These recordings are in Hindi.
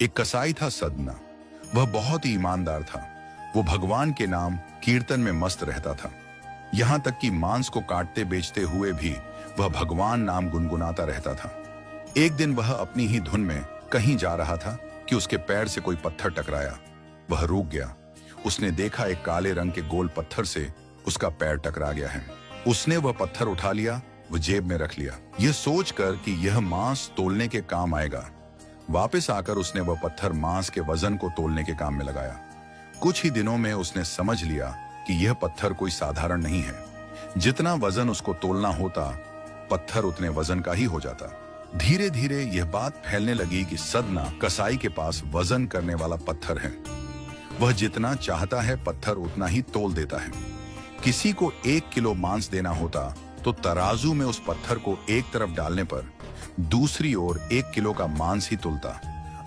एक कसाई था सदना। वह बहुत ही ईमानदार था। वो भगवान के नाम कीर्तन में मस्त रहता था। यहाँ तक कि मांस को काटते बेचते हुए भी वह भगवान नाम गुनगुनाता रहता था। एक दिन वह अपनी ही धुन में कहीं जा रहा था कि उसके पैर से कोई पत्थर टकराया। वह रुक गया। उसने देखा एक काले रंग के गोल पत्थर से उसका पैर टकरा गया है। उसने वह पत्थर उठा लिया, वो जेब में रख लिया, यह सोचकर कि यह मांस तोलने के काम आएगा। वापस आकर उसने वह पत्थर मांस के वजन को तोलने के काम में लगाया। कुछ ही दिनों में उसने समझ लिया कि यह पत्थर कोई साधारण नहीं है। जितना वजन उसको तोलना होता, पत्थर उतने वजन का ही हो जाता। धीरे धीरे यह बात फैलने लगी कि सदना कसाई के पास वजन करने वाला पत्थर है। वह जितना चाहता है पत्थर उतना ही तोल देता है। किसी को 1 किलो मांस देना होता तो तराजू में उस पत्थर को एक तरफ डालने पर दूसरी ओर 1 किलो का मांस ही तुलता।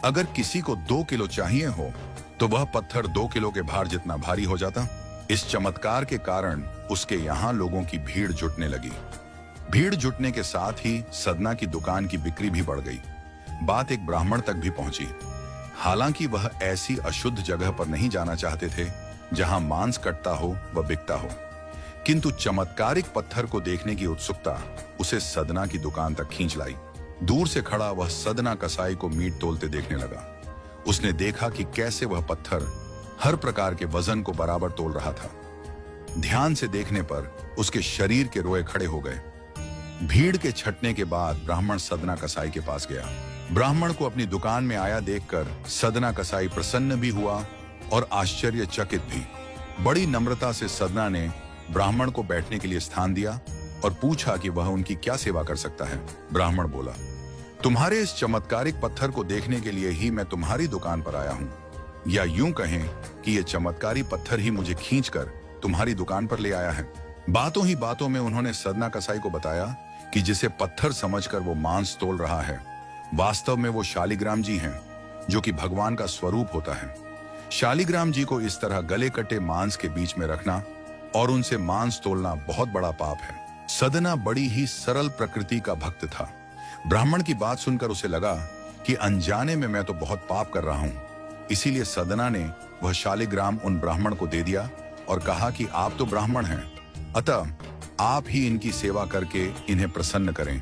अगर किसी को 2 किलो चाहिए हो तो वह पत्थर 2 किलो के भार जितना भारी हो जाता। इस चमत्कार के कारण उसके यहाँ लोगों की भीड़ जुटने लगी। भीड़ जुटने के साथ ही सदना की दुकान की बिक्री भी बढ़ गई। बात एक ब्राह्मण तक भी पहुंची। हालांकि वह ऐसी अशुद्ध जगह पर नहीं जाना चाहते थे जहां मांस कटता हो व बिकता हो, किंतु चमत्कारिक पत्थर को देखने की उत्सुकता उसे सदना की दुकान तक खींच लाई। दूर से खड़ा वह सदना कसाई को मीट तोलते देखने लगा। उसने देखा कि कैसे वह पत्थर हर प्रकार के वजन को बराबर तोल रहा था। ध्यान से देखने पर उसके शरीर के रोए खड़े हो गए। भीड़ के छटने के बाद ब्राह्मण सदना कसाई के पास गया। ब्राह्मण को अपनी दुकान में आया देखकर सदना कसाई प्रसन्न भी हुआ और आश्चर्यचकित भी। बड़ी नम्रता से सदना ने ब्राह्मण को बैठने के लिए स्थान दिया और पूछा कि वह उनकी क्या सेवा कर सकता है। ब्राह्मण बोला, तुम्हारे इस चमत्कारिक पत्थर को देखने के लिए ही मैं तुम्हारी दुकान पर आया हूँ, या यूं कहें कि यह चमत्कारी पत्थर ही मुझे खींचकर तुम्हारी दुकान पर ले आया है। बातों ही बातों में उन्होंने सदना कसाई को बताया कि जिसे पत्थर समझकर वो मांस तोल रहा है, वास्तव में वो शालिग्राम जी हैं, जो कि भगवान का स्वरूप होता है। शालिग्राम जी को इस तरह गले कटे मांस के बीच में रखना और उनसे मांस तोलना बहुत बड़ा पाप है। सदना बड़ी ही सरल प्रकृति का भक्त था। ब्राह्मण की बात सुनकर उसे लगा कि अनजाने में मैं तो बहुत पाप कर रहा हूं। इसीलिए सदना ने वह शालिग्राम उन ब्राह्मण को दे दिया और कहा कि आप तो ब्राह्मण हैं, अतः आप ही इनकी सेवा करके इन्हें प्रसन्न करें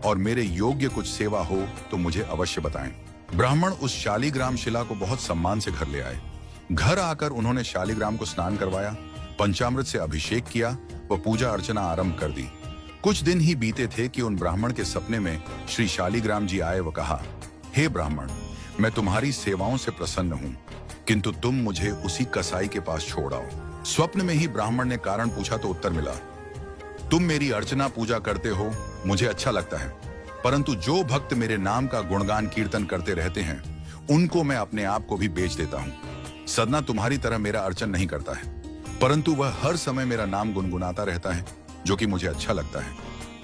और मेरे योग्य कुछ सेवा हो तो मुझे अवश्य बताएं। ब्राह्मण उस शालिग्राम शिला को बहुत सम्मान से घर ले आए। घर आकर उन्होंने शालिग्राम को स्नान करवाया, पंचामृत से अभिषेक किया व पूजा अर्चना आरंभ कर दी। कुछ दिन ही बीते थे कि उन ब्राह्मण के सपने में श्री शालिग्राम जी आए व कहा, हे ब्राह्मण, मैं तुम्हारी सेवाओं से प्रसन्न हूँ, किंतु तुम मुझे उसी कसाई के पास छोड़ आओ। स्वप्न में ही ब्राह्मण ने कारण पूछा तो उत्तर मिला, तुम मेरी अर्चना पूजा करते हो, मुझे अच्छा लगता है, परंतु जो भक्त मेरे नाम का गुणगान कीर्तन करते रहते हैं उनको मैं अपने आप को भी बेच देता हूँ। सदना तुम्हारी तरह मेरा अर्चन नहीं करता है, परंतु वह हर समय मेरा नाम गुनगुनाता रहता है, जो कि मुझे अच्छा लगता है,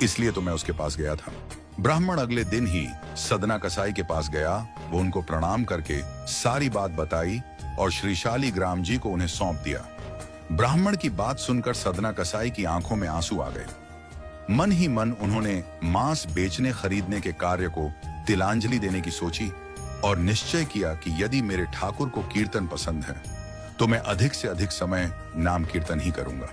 इसलिए तो मैं उसके पास गया था। ब्राह्मण अगले दिन ही सदना कसाई के पास गया। वो उनको प्रणाम करके सारी बात बताई और श्री शालिग्राम जी को उन्हें सौंप दिया। ब्राह्मण की बात सुनकर सदना कसाई की आंखों में आंसू आ गए। मन ही मन उन्होंने मांस बेचने खरीदने के कार्य को तिलांजलि देने की सोची और निश्चय किया कि यदि मेरे ठाकुर को कीर्तन पसंद है तो मैं अधिक से अधिक समय नाम कीर्तन ही करूंगा।